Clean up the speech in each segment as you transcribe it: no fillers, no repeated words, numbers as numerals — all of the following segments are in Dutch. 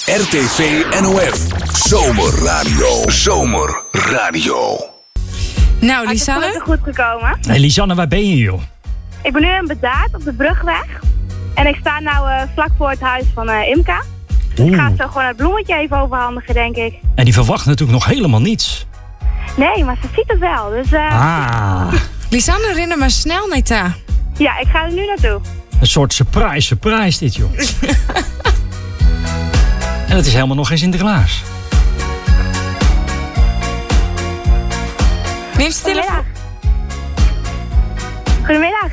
RTV NOF. Zomerradio. Zomerradio. Nou, Lisanne. Het is goed gekomen. Hey, Lisanne, waar ben je, joh? Ik ben nu in Bedaard op de Brugweg. En ik sta nou vlak voor het huis van Imka. Dus ik ga zo gewoon het bloemetje even overhandigen, denk ik. En die verwacht natuurlijk nog helemaal niets. Nee, maar ze ziet het wel. Dus, Lisanne, herinner maar snel, Neta. Ja, ik ga er nu naartoe. Een soort surprise dit, joh. En het is helemaal nog geen Sinterklaas. Neem je telefoon. Goedemiddag.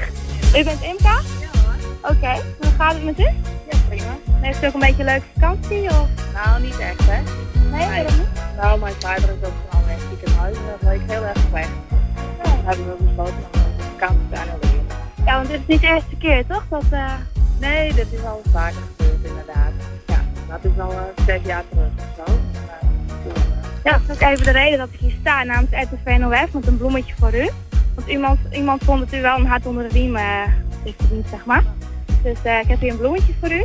U bent Imka? Ja hoor. Oké, hoe gaat het met u? Ja, prima. Heeft u ook een beetje een leuke vakantie? Of? Nou, niet echt, hè? Nee, waarom niet? Nou, mijn vader is ook gewoon weg ziek in huis en dat leek heel erg weg. Ja, dan hebben we besloten om op vakantie te gaan doen. Ja, want dit is niet de eerste keer, toch? Dat, Nee, dit is al vaker gebeurd, inderdaad. Ja, dat is al 6 jaar terug of zo. Ja, dat is ook even de reden dat ik hier sta namens RTV NOF met een bloemetje voor u. Want iemand vond dat u wel een hart onder de riem heeft verdiend, zeg maar. Dus ik heb hier een bloemetje voor u.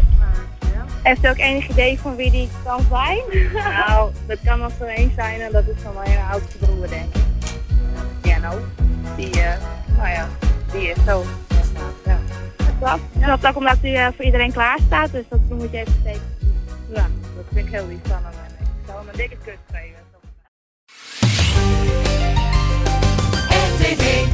Heeft u ook enig idee van wie die kan zijn? Nou, dat kan nog zo één zijn en dat is van mijn oudste broer, denk ik. Piano. Die, nou ja, die is zo. Ja. Dat is ook omdat u voor iedereen klaar staat, dus dat bloemetje even steken. Ja, dat vind ik heel lief van hem. Ik zal hem een dikke kus geven. RTV